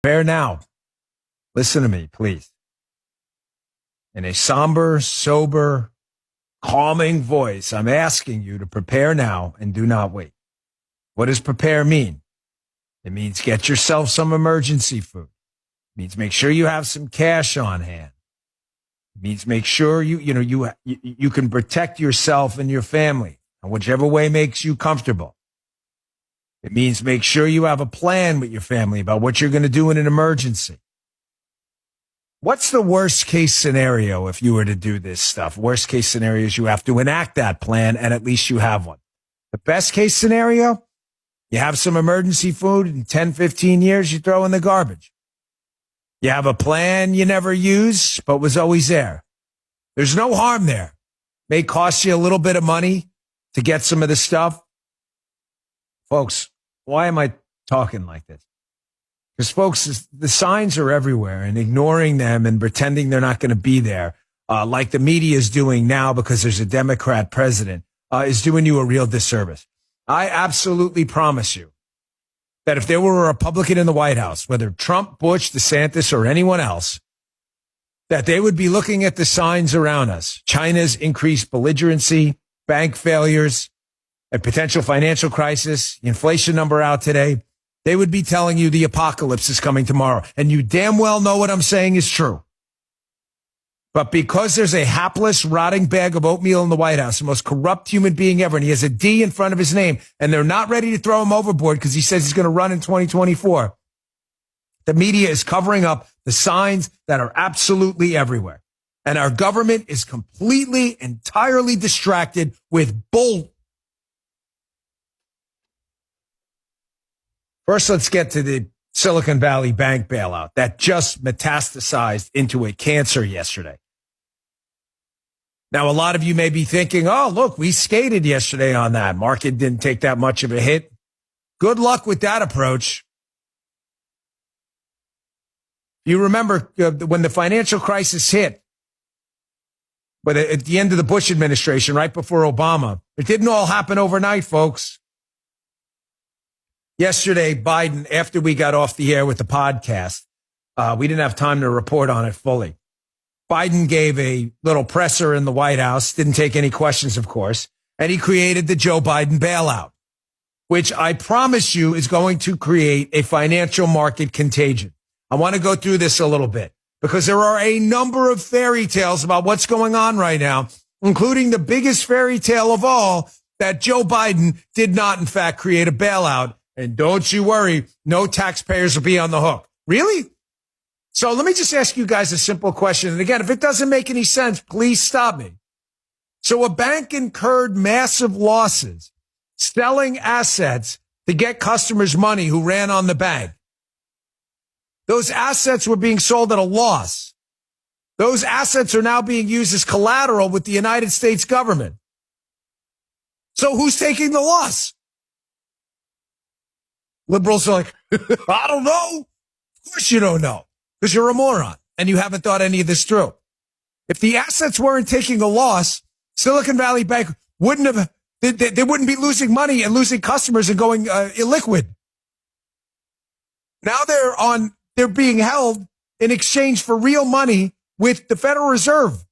Prepare now. Listen to me, please. In a somber, sober, calming voice, I'm asking you to prepare now and do not wait. What does prepare mean? It means get yourself some emergency food. It means make sure you have some cash on hand. It means make sure you can protect yourself and your family in whichever way makes you comfortable. It means make sure you have a plan with your family about what you're going to do in an emergency. What's the worst case scenario if you were to do this stuff? Worst case scenario is you have to enact that plan and at least you have one. The best case scenario, you have some emergency food in 10, 15 years you throw in the garbage. You have a plan you never used but was always there. There's no harm there. May cost you a little bit of money to get some of the stuff. Folks, why am I talking like this? Because, folks, the signs are everywhere, and ignoring them and pretending they're not going to be there, like the media is doing now because there's a Democrat president, is doing you a real disservice. I absolutely promise you that if there were a Republican in the White House, whether Trump, Bush, DeSantis, or anyone else, that they would be looking at the signs around us. China's increased belligerency, bank failures, a potential financial crisis, the inflation number out today. They would be telling you the apocalypse is coming tomorrow. And you damn well know what I'm saying is true. But because there's a hapless, rotting bag of oatmeal in the White House, the most corrupt human being ever, and he has a D in front of his name, and they're not ready to throw him overboard because he says he's going to run in 2024, the media is covering up the signs that are absolutely everywhere. And our government is completely, entirely distracted with bull. First, let's get to the Silicon Valley Bank bailout that just metastasized into a cancer yesterday. Now, a lot of you may be thinking, oh, look, we skated yesterday on that. Market didn't take that much of a hit. Good luck with that approach. You remember when the financial crisis hit, but at the end of the Bush administration, right before Obama, it didn't all happen overnight, folks. Yesterday, Biden, after we got off the air with the podcast, we didn't have time to report on it fully. Biden gave a little presser in the White House, didn't take any questions, of course, and he created the Joe Biden bailout, which I promise you is going to create a financial market contagion. I want to go through this a little bit because there are a number of fairy tales about what's going on right now, including the biggest fairy tale of all, that Joe Biden did not, in fact, create a bailout. And don't you worry, no taxpayers will be on the hook. Really? So let me just ask you guys a simple question. And again, if it doesn't make any sense, please stop me. So a bank incurred massive losses selling assets to get customers money who ran on the bank. Those assets were being sold at a loss. Those assets are now being used as collateral with the United States government. So who's taking the loss? Liberals are like, I don't know. Of course you don't know, because you're a moron and you haven't thought any of this through. If the assets weren't taking a loss, Silicon Valley Bank wouldn't have, they wouldn't be losing money and losing customers and going illiquid. Now they're being held in exchange for real money with the Federal Reserve.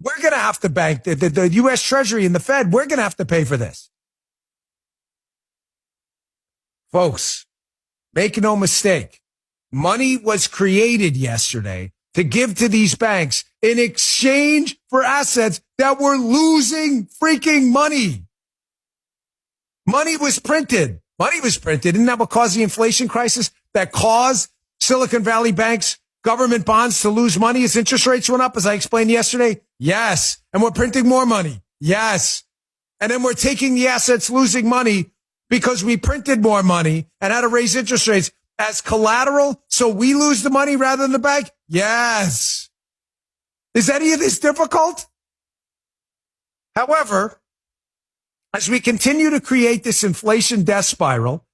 We're going to have to bank the U.S. Treasury and the Fed. We're going to have to pay for this. Folks, make no mistake. Money was created yesterday to give to these banks in exchange for assets that were losing freaking money. Money was printed. Isn't that what caused the inflation crisis? That caused Silicon Valley Bank's government bonds to lose money as interest rates went up, as I explained yesterday? Yes. And we're printing more money. Yes. And then we're taking the assets losing money because we printed more money and had to raise interest rates as collateral, so we lose the money rather than the bank? Yes. Is any of this difficult? However, as we continue to create this inflation death spiral,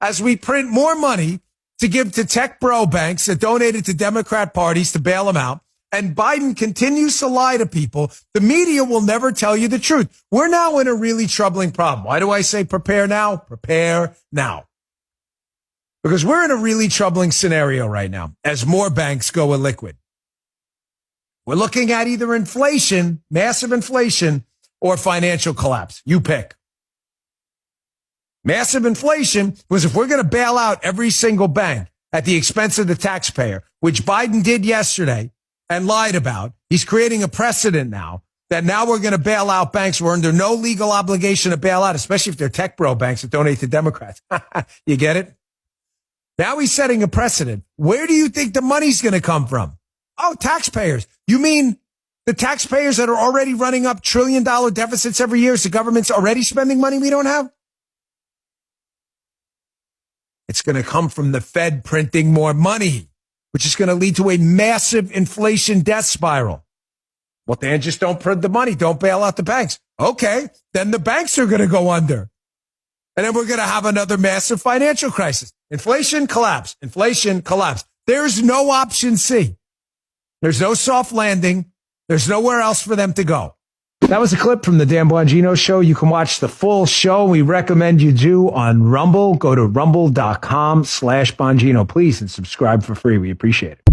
as we print more money to give to tech bro banks that donated to Democrat parties to bail them out, and Biden continues to lie to people, the media will never tell you the truth. We're now in a really troubling problem. Why do I say prepare now? Prepare now. Because we're in a really troubling scenario right now as more banks go illiquid. We're looking at either inflation, massive inflation, or financial collapse. You pick. Massive inflation was if we're going to bail out every single bank at the expense of the taxpayer, which Biden did yesterday and lied about. He's creating a precedent now that now we're going to bail out banks. We're under no legal obligation to bail out, especially if they're tech bro banks that donate to Democrats. You get it? Now he's setting a precedent. Where do you think the money's going to come from? Oh, taxpayers. You mean the taxpayers that are already running up $1 trillion deficits every year? So the government's already spending money we don't have? It's going to come from the Fed printing more money, which is going to lead to a massive inflation death spiral. Well, then just don't print the money. Don't bail out the banks. Okay, then the banks are going to go under. And then we're going to have another massive financial crisis. Inflation collapse. Inflation collapse. There's no option C. There's no soft landing. There's nowhere else for them to go. That was a clip from the Dan Bongino Show. You can watch the full show. We recommend you do on Rumble. Go to rumble.com/Bongino, please, and subscribe for free. We appreciate it.